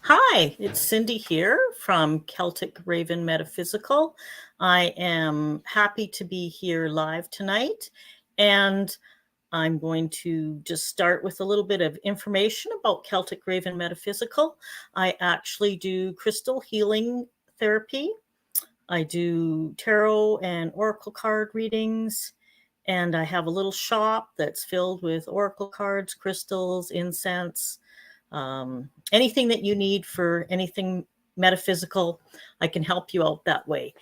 Hi, it's Cindy here from Celtic Raven Metaphysical. I am happy to be here live tonight, and I'm going to just start with a little bit of information about Celtic Raven Metaphysical. I actually do crystal healing therapy. I do tarot and oracle card readings, and I have a little shop that's filled with oracle cards, crystals, incense, anything that you need for anything metaphysical. I can help you out that way.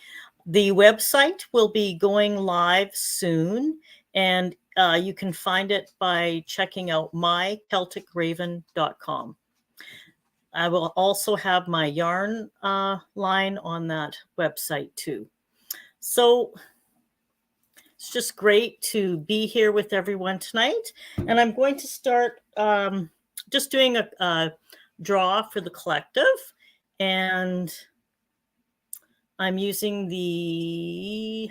The website will be going live soon, and you can find it by checking out mycelticraven.com. I will also have my yarn line on that website too. So it's just great to be here with everyone tonight. And I'm going to start just doing a draw for the collective. And I'm using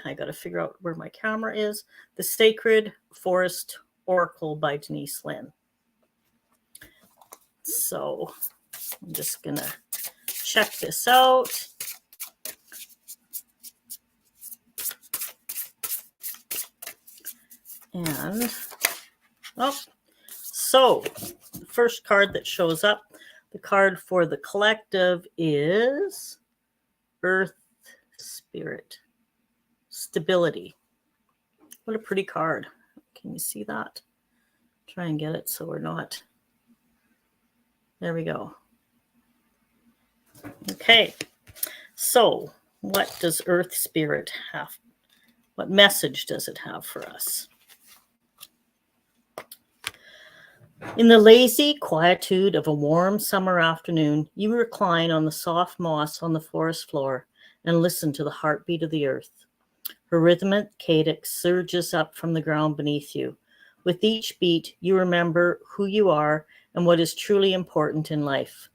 I got to figure out where my camera is, the Sacred Forest Oracle by Denise Lynn. So I'm just going to check this out. And, so the first card that shows up, the card for the collective is Earth Spirit. Stability. What a pretty card. Can you see that? Try and get it so we're not. There we go. Okay. So what does Earth Spirit have? What message does it have for us? In the lazy quietude of a warm summer afternoon, you recline on the soft moss on the forest floor and listen to the heartbeat of the earth. Her rhythmic cadence surges up from the ground beneath you. With each beat, you remember who you are and what is truly important in life.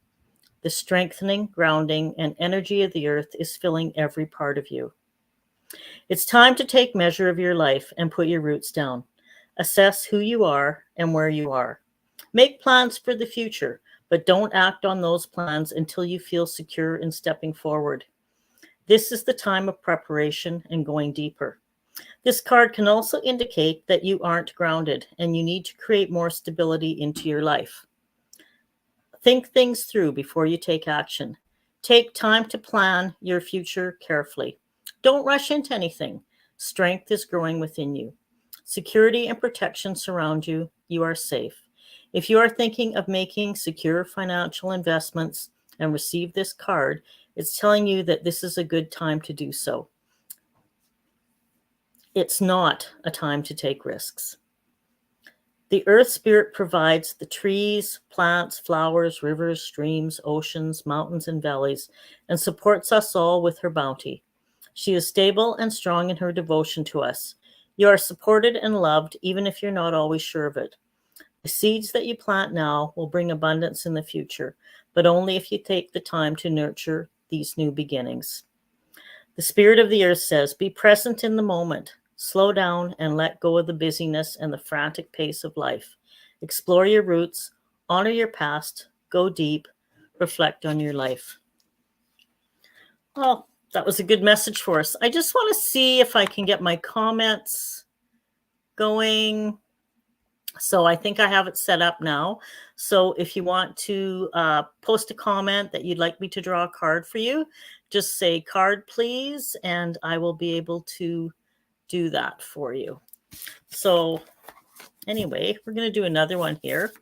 The strengthening, grounding, and energy of the earth is filling every part of you. It's time to take measure of your life and put your roots down. Assess who you are and where you are. Make plans for the future, but don't act on those plans until you feel secure in stepping forward. This is the time of preparation and going deeper. This card can also indicate that you aren't grounded and you need to create more stability into your life. Think things through before you take action. Take time to plan your future carefully. Don't rush into anything. Strength is growing within you. Security and protection surround you. You are safe. If you are thinking of making secure financial investments and receive this card, it's telling you that this is a good time to do so. It's not a time to take risks. The Earth Spirit provides the trees, plants, flowers, rivers, streams, oceans, mountains, and valleys, and supports us all with her bounty. She is stable and strong in her devotion to us. You are supported and loved, even if you're not always sure of it. The seeds that you plant now will bring abundance in the future, but only if you take the time to nurture these new beginnings. The Spirit of the Earth says, be present in the moment. Slow down and let go of the busyness and the frantic pace of life. Explore your roots, honor your past, go deep, reflect on your life. Well, that was a good message for us. I just want to see if I can get my comments going. So I think I have it set up now. So if you want to post a comment that you'd like me to draw a card for you, just say card, please, and I will be able to do that for you. So anyway, we're going to do another one here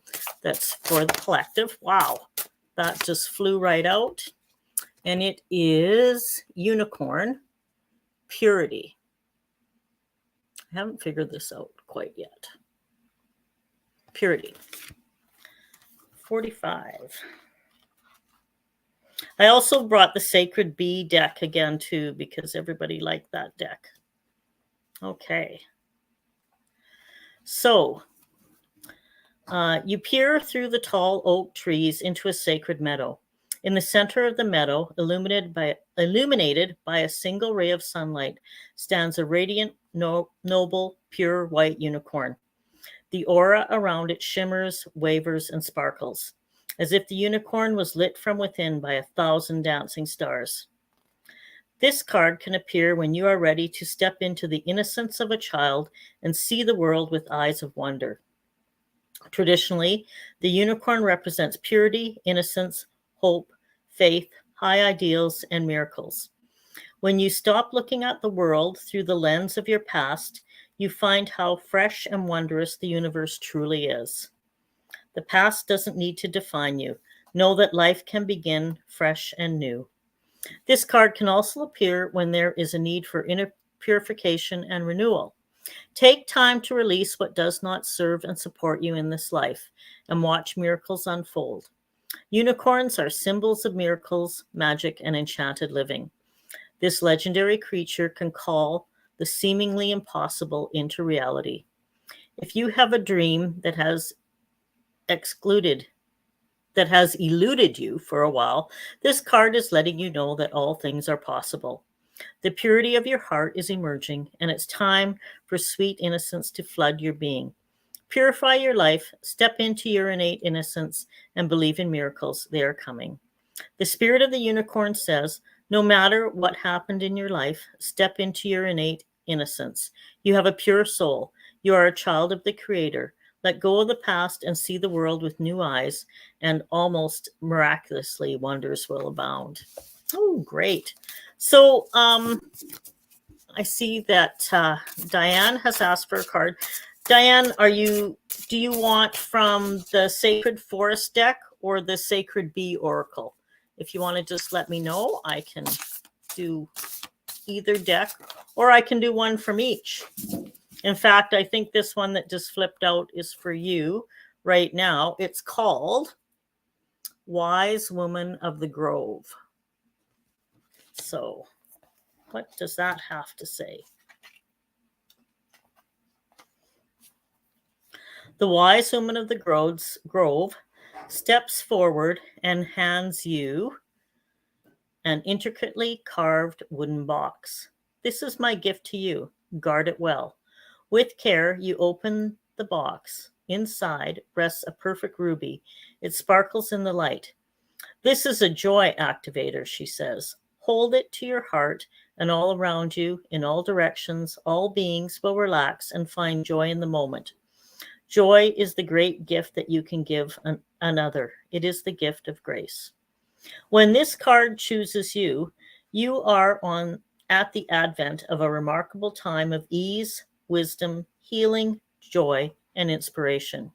that's for the collective. Wow, that just flew right out. And it is Unicorn Purity. I haven't figured this out quite yet. Purity. 45. I also brought the Sacred Bee deck again too, because everybody liked that deck. Okay. So you peer through the tall oak trees into a sacred meadow. In the center of the meadow, illuminated by a single ray of sunlight, stands a radiant, noble, pure white unicorn. The aura around it shimmers, wavers, and sparkles, as if the unicorn was lit from within by 1,000 dancing stars. This card can appear when you are ready to step into the innocence of a child and see the world with eyes of wonder. Traditionally, the unicorn represents purity, innocence, hope, faith, high ideals, and miracles. When you stop looking at the world through the lens of your past, you find how fresh and wondrous the universe truly is. The past doesn't need to define you. Know that life can begin fresh and new. This card can also appear when there is a need for inner purification and renewal. Take time to release what does not serve and support you in this life and watch miracles unfold. Unicorns are symbols of miracles, magic, and enchanted living. This legendary creature can call the seemingly impossible into reality. If you have a dream that has eluded you for a while, this card is letting you know that all things are possible. The purity of your heart is emerging, and it's time for sweet innocence to flood your being. Purify your life, step into your innate innocence, and believe in miracles. They are coming. The spirit of the unicorn says, no matter what happened in your life, step into your innate innocence. You have a pure soul. You are a child of the Creator. Let go of the past and see the world with new eyes, and almost miraculously, wonders will abound. Oh, great. So, I see that Diane has asked for a card. Diane, do you want from the Sacred Forest deck or the Sacred Bee Oracle? If you want to just let me know, I can do either deck, or I can do one from each. In fact, I think this one that just flipped out is for you right now. It's called Wise Woman of the Grove. So, what does that have to say? The wise woman of the grove steps forward and hands you an intricately carved wooden box. This is my gift to you. Guard it well. With care, you open the box. Inside rests a perfect ruby. It sparkles in the light. This is a joy activator, she says. Hold it to your heart, and all around you, in all directions, all beings will relax and find joy in the moment. Joy is the great gift that you can give another. It is the gift of grace. When this card chooses you, you are at the advent of a remarkable time of ease, wisdom, healing, joy, and inspiration.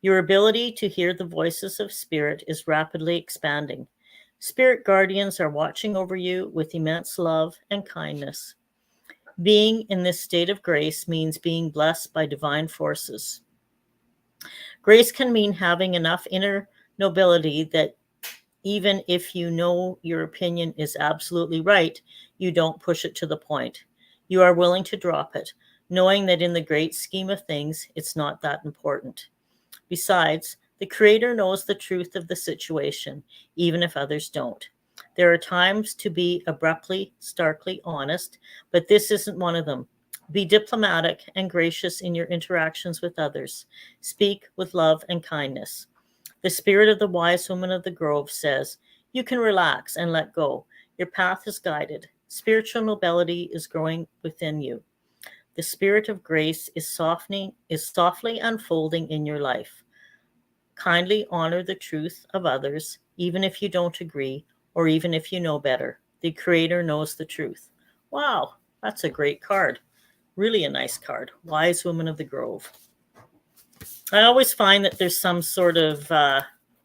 Your ability to hear the voices of spirit is rapidly expanding. Spirit guardians are watching over you with immense love and kindness. Being in this state of grace means being blessed by divine forces. Grace can mean having enough inner nobility that even if you know your opinion is absolutely right, you don't push it to the point. You are willing to drop it, knowing that in the great scheme of things, it's not that important. Besides, the Creator knows the truth of the situation, even if others don't. There are times to be abruptly, starkly honest, but this isn't one of them. Be diplomatic and gracious in your interactions with others. Speak with love and kindness. The spirit of the wise woman of the grove says, you can relax and let go. Your path is guided. Spiritual nobility is growing within you. The spirit of grace is softly unfolding in your life. Kindly honor the truth of others, even if you don't agree, or even if you know better. The Creator knows the truth. Wow, that's a great card. Really a nice card. Wise Woman of the Grove. I always find that there's some sort of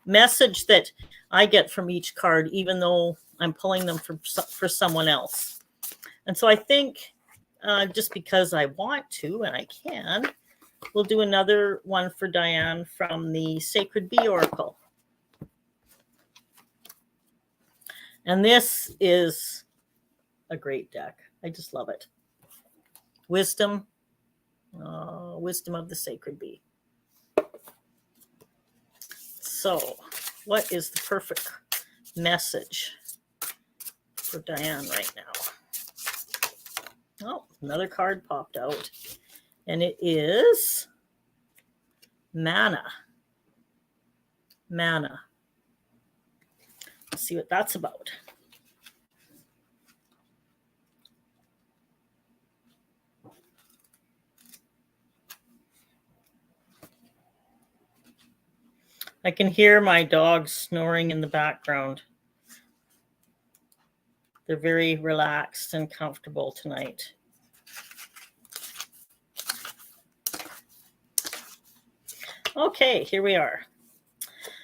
message that I get from each card, even though I'm pulling them for someone else. And so I think just because I want to and I can, we'll do another one for Diane from the Sacred Bee Oracle. And this is a great deck. I just love it. Wisdom of the Sacred Bee. So, what is the perfect message for Diane right now? Oh, another card popped out. And it is Manna. Manna. Let's see what that's about. I can hear my dogs snoring in the background. They're very relaxed and comfortable tonight. Okay, here we are.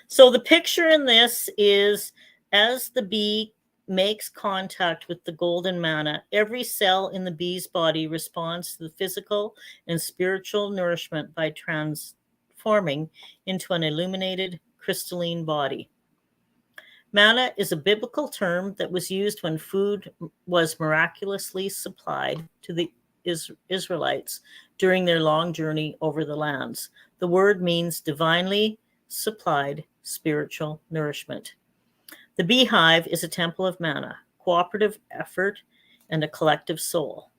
So the picture in this is as the bee makes contact with the golden manna, every cell in the bee's body responds to the physical and spiritual nourishment by transforming into an illuminated crystalline body. Manna is a biblical term that was used when food was miraculously supplied to the Israelites during their long journey over the lands. The word means divinely supplied spiritual nourishment. The beehive is a temple of manna, cooperative effort, and a collective soul.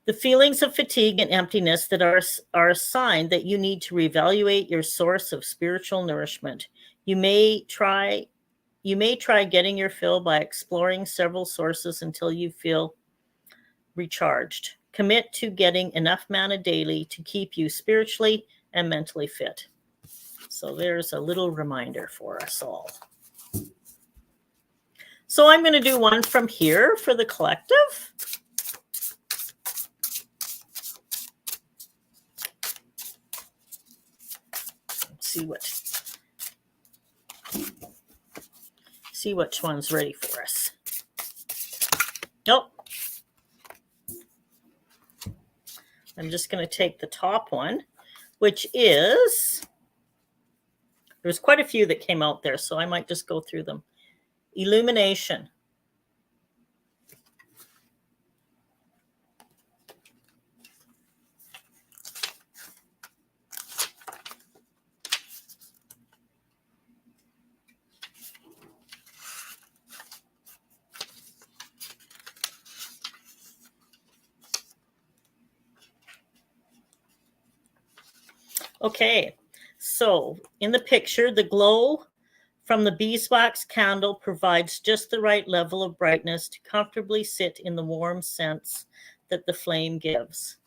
The feelings of fatigue and emptiness that are a sign that you need to reevaluate your source of spiritual nourishment. You may try getting your fill by exploring several sources until you feel recharged. Commit to getting enough manna daily to keep you spiritually and mentally fit. So there's a little reminder for us all. So I'm going to do one from here for the collective. See which one's ready for us. Nope. I'm just going to take the top one, which is, there's quite a few that came out there, so I might just go through them. Illumination. Okay, so in the picture, the glow from the beeswax candle provides just the right level of brightness to comfortably sit in the warm scents that the flame gives.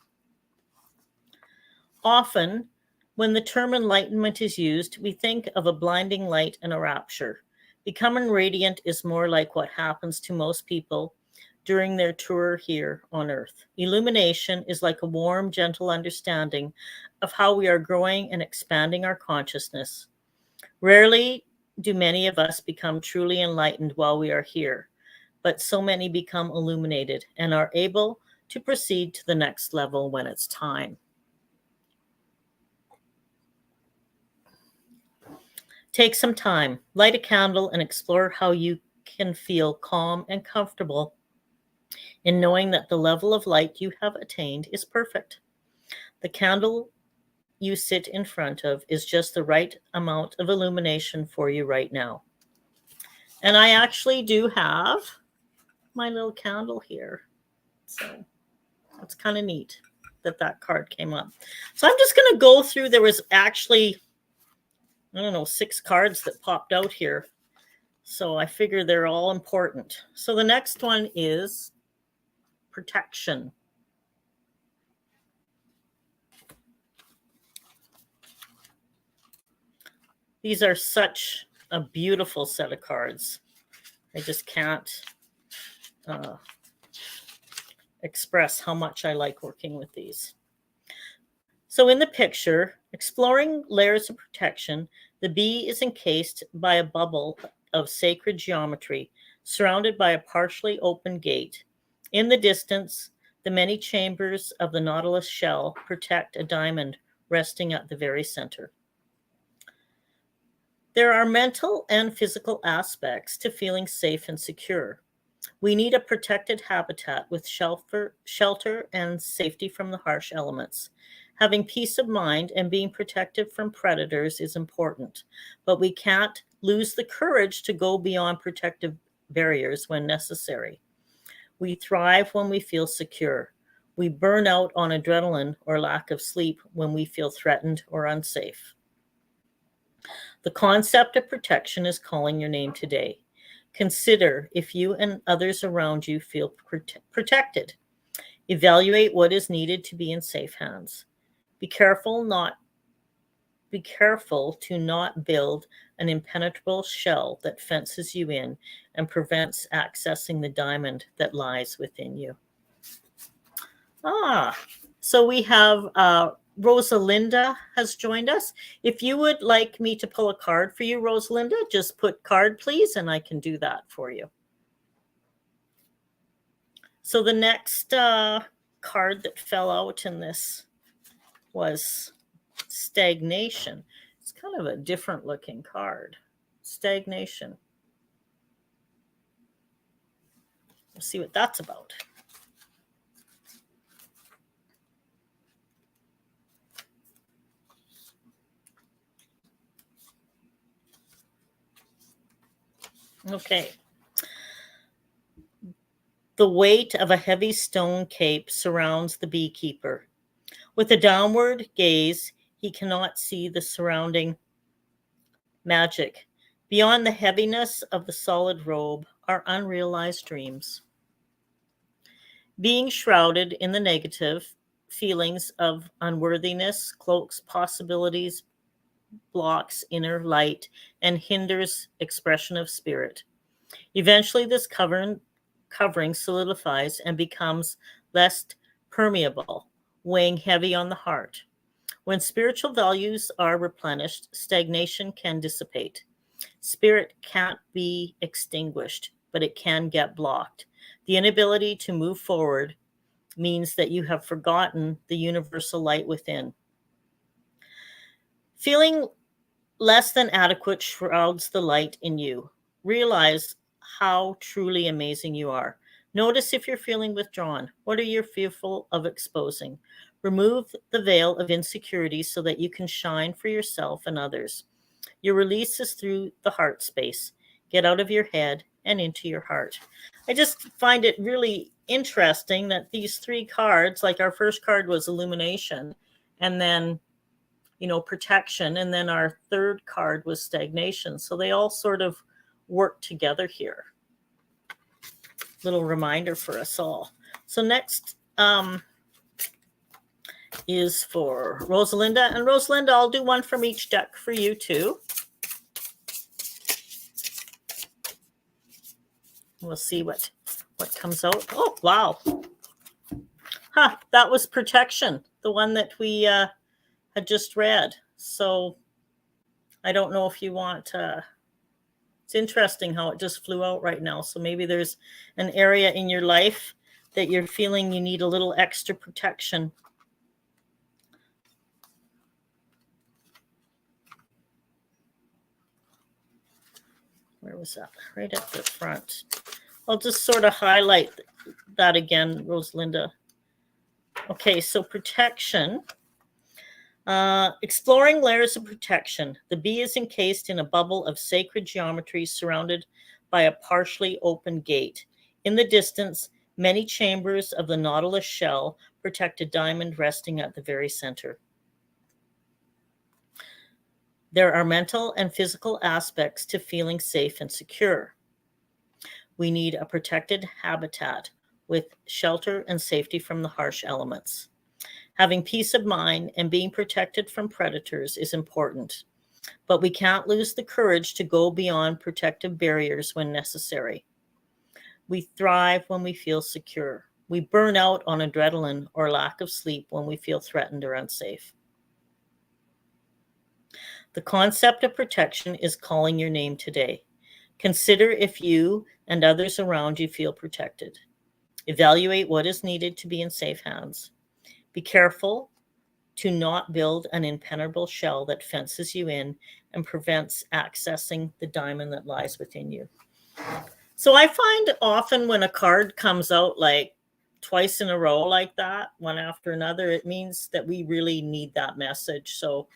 Often, when the term enlightenment is used, we think of a blinding light and a rapture. Becoming radiant is more like what happens to most people during their tour here on Earth. Illumination is like a warm, gentle understanding of how we are growing and expanding our consciousness. Rarely do many of us become truly enlightened while we are here, but so many become illuminated and are able to proceed to the next level when it's time. Take some time, light a candle, and explore how you can feel calm and comfortable in knowing that the level of light you have attained is perfect. The candle you sit in front of is just the right amount of illumination for you right now. And I actually do have my little candle here. So that's kind of neat that card came up. So I'm just going to go through. There was actually, 6 cards that popped out here. So I figure they're all important. So the next one is protection. These are such a beautiful set of cards. I just can't express how much I like working with these. So in the picture, exploring layers of protection, the bee is encased by a bubble of sacred geometry, surrounded by a partially open gate. In the distance, the many chambers of the nautilus shell protect a diamond resting at the very center. There are mental and physical aspects to feeling safe and secure. We need a protected habitat with shelter and safety from the harsh elements. Having peace of mind and being protected from predators is important, but we can't lose the courage to go beyond protective barriers when necessary. We thrive when we feel secure. We burn out on adrenaline or lack of sleep when we feel threatened or unsafe. The concept of protection is calling your name today. Consider if you and others around you feel protected. Evaluate what is needed to be in safe hands. Be careful to not build an impenetrable shell that fences you in and prevents accessing the diamond that lies within you. So we have Rosalinda has joined us. If you would like me to pull a card for you, Rosalinda, just put card, please, and I can do that for you. So the next card that fell out in this was stagnation. It's kind of a different looking card. Stagnation. We'll see what that's about. Okay. The weight of a heavy stone cape surrounds the beekeeper. With a downward gaze, he cannot see the surrounding magic. Beyond the heaviness of the solid robe are unrealized dreams. Being shrouded in the negative, feelings of unworthiness cloaks possibilities, blocks inner light, and hinders expression of spirit. Eventually, this covering solidifies and becomes less permeable, weighing heavy on the heart. When spiritual values are replenished, stagnation can dissipate. Spirit can't be extinguished, but it can get blocked. The inability to move forward means that you have forgotten the universal light within. Feeling less than adequate shrouds the light in you. Realize how truly amazing you are. Notice if you're feeling withdrawn. What are you fearful of exposing? Remove the veil of insecurity so that you can shine for yourself and others. Your release is through the heart space. Get out of your head and into your heart. I just find it really interesting that these three cards, like our first card was illumination, and then, protection, and then our third card was stagnation. So they all sort of work together here. Little reminder for us all. So next is for Rosalinda. And Rosalinda, I'll do one from each deck for you too. We'll see what comes out. Oh, wow. That was protection, the one that we had just read. So I don't know if you want... it's interesting how it just flew out right now. So maybe there's an area in your life that you're feeling you need a little extra protection. Where was that? Right at the front. I'll just sort of highlight that again, Rosalinda. Okay, so protection. Exploring layers of protection. The bee is encased in a bubble of sacred geometry surrounded by a partially open gate. In the distance, many chambers of the nautilus shell protect a diamond resting at the very center. There are mental and physical aspects to feeling safe and secure. We need a protected habitat with shelter and safety from the harsh elements. Having peace of mind and being protected from predators is important, but we can't lose the courage to go beyond protective barriers when necessary. We thrive when we feel secure. We burn out on adrenaline or lack of sleep when we feel threatened or unsafe. The concept of protection is calling your name today. Consider if you and others around you feel protected. Evaluate what is needed to be in safe hands. Be careful to not build an impenetrable shell that fences you in and prevents accessing the diamond that lies within you. So I find often when a card comes out like twice in a row like that, one after another, it means that we really need that message. So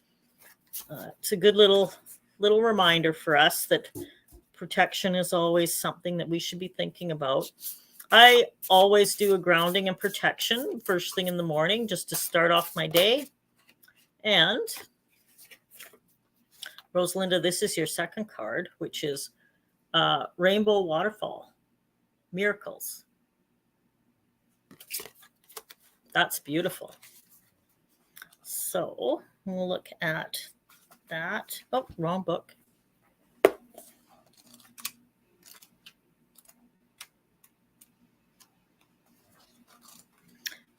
it's a good little reminder for us that protection is always something that we should be thinking about. I always do a grounding and protection first thing in the morning just to start off my day. And Rosalinda, this is your second card, which is Rainbow Waterfall, Miracles. That's beautiful. So we'll look at that. Oh, wrong book.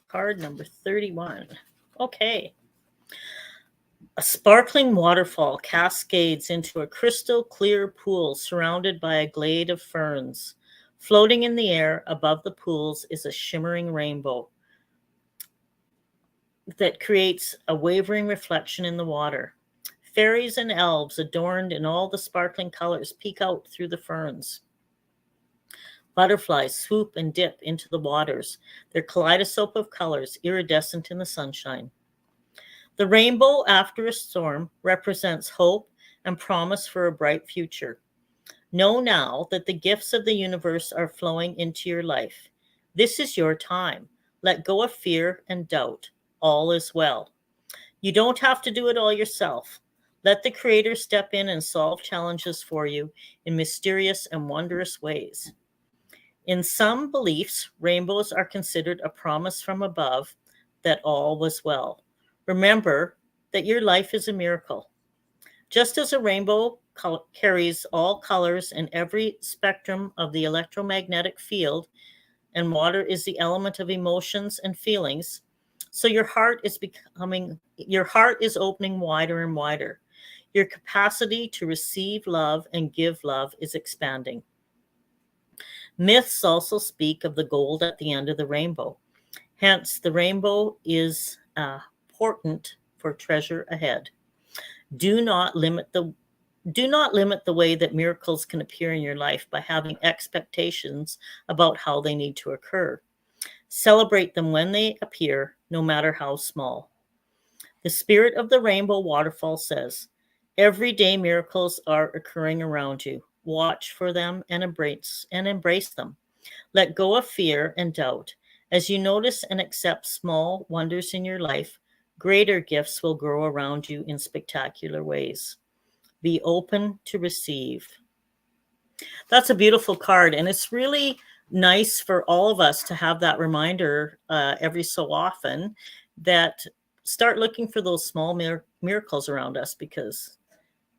Card number 31. Okay. A sparkling waterfall cascades into a crystal clear pool surrounded by a glade of ferns. Floating in the air above the pools is a shimmering rainbow that creates a wavering reflection in the water. Fairies and elves adorned in all the sparkling colors peek out through the ferns. Butterflies swoop and dip into the waters, their kaleidoscope of colors iridescent in the sunshine. The rainbow after a storm represents hope and promise for a bright future. Know now that the gifts of the universe are flowing into your life. This is your time. Let go of fear and doubt. All is well. You don't have to do it all yourself. Let the Creator step in and solve challenges for you in mysterious and wondrous ways. In some beliefs, rainbows are considered a promise from above that all was well. Remember that your life is a miracle. Just as a rainbow carries all colors and every spectrum of the electromagnetic field, and water is the element of emotions and feelings, so your heart is opening wider and wider. Your capacity to receive love and give love is expanding. Myths also speak of the gold at the end of the rainbow. Hence, the rainbow is important for treasure ahead. Do not limit the way that miracles can appear in your life by having expectations about how they need to occur. Celebrate them when they appear, no matter how small. The spirit of the rainbow waterfall says, everyday miracles are occurring around you. Watch for them and embrace them. Let go of fear and doubt. As you notice and accept small wonders in your life, greater gifts will grow around you in spectacular ways. Be open to receive. That's a beautiful card, and it's really nice for all of us to have that reminder every so often that start looking for those small miracles around us, because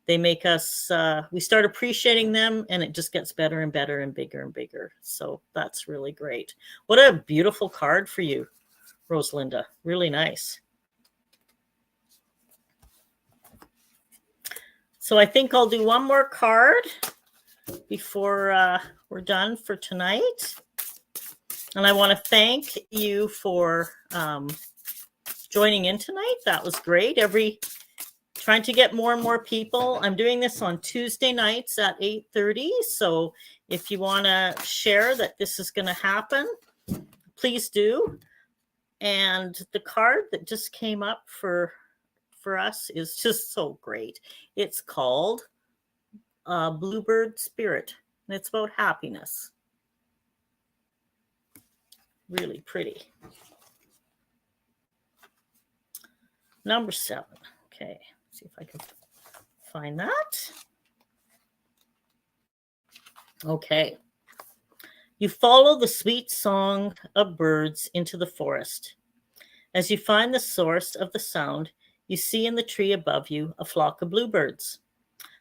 they make us, we start appreciating them, and it just gets better and better and bigger and bigger. So that's really great. What a beautiful card for you, Rosalinda. Really nice. So I think I'll do one more card before we're done for tonight. And I want to thank you for joining in tonight. That was great. Trying to get more and more people. I'm doing this on Tuesday nights at 8:30. So if you want to share that this is going to happen, please do. And the card that just came up for us is just so great. It's called Bluebird Spirit, and it's about happiness. Really pretty. Number 7. Okay, see if I can find that. Okay. You follow the sweet song of birds into the forest. As you find the source of the sound, you see in the tree above you a flock of bluebirds.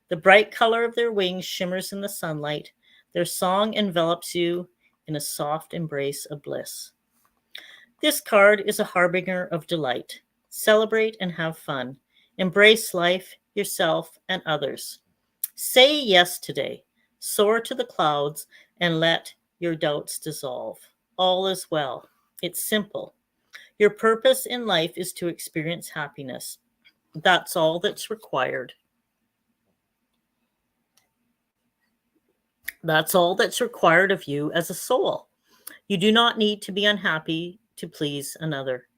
The bright color of their wings shimmers in the sunlight. Their song envelops you in a soft embrace of bliss. This card is a harbinger of delight. Celebrate and have fun. Embrace life, yourself, and others. Say yes today. Soar to the clouds and let your doubts dissolve. All is well. It's simple. Your purpose in life is to experience happiness. That's all that's required. That's all that's required of you as a soul. You do not need to be unhappy to please another.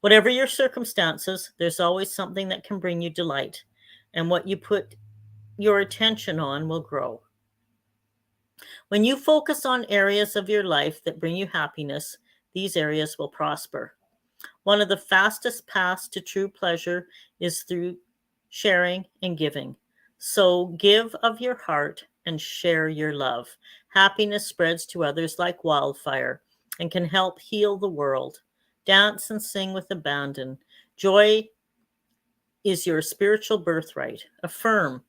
Whatever your circumstances, there's always something that can bring you delight, and what you put your attention on will grow. When you focus on areas of your life that bring you happiness, these areas will prosper. One of the fastest paths to true pleasure is through sharing and giving. So give of your heart and share your love. Happiness spreads to others like wildfire and can help heal the world. Dance and sing with abandon. Joy is your spiritual birthright. Affirm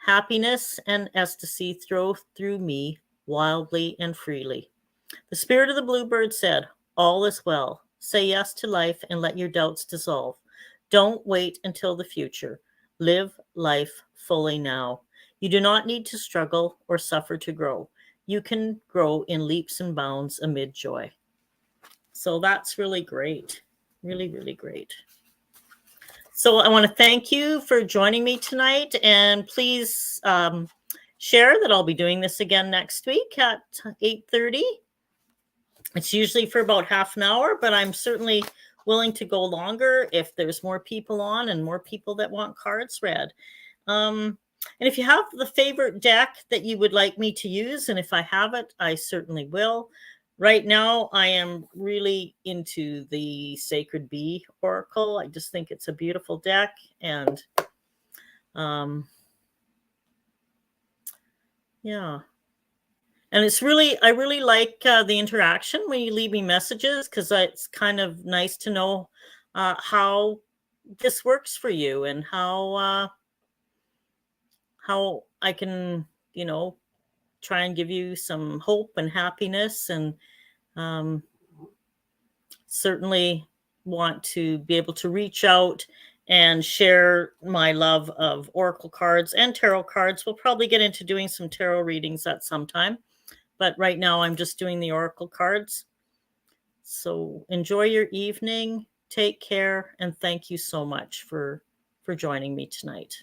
happiness and ecstasy flow through me wildly and freely. The spirit of the bluebird said, all is well. Say yes to life and let your doubts dissolve. Don't wait until the future. Live life fully now. You do not need to struggle or suffer to grow. You can grow in leaps and bounds amid joy. So that's really great. Really, really great. So I want to thank you for joining me tonight, and please share that I'll be doing this again next week at 8:30. It's usually for about half an hour, but I'm certainly willing to go longer if there's more people on and more people that want cards read. And if you have the favorite deck that you would like me to use, and if I have it, I certainly will. Right now, I am really into the Sacred Bee Oracle. I just think it's a beautiful deck, and yeah. And it's really, I really like the interaction when you leave me messages, because it's kind of nice to know how this works for you and how I can, try and give you some hope and happiness, and um, certainly want to be able to reach out and share my love of oracle cards and tarot cards. We'll probably get into doing some tarot readings at some time, but right now I'm just doing the oracle cards. So enjoy your evening, take care, and thank you so much for joining me tonight.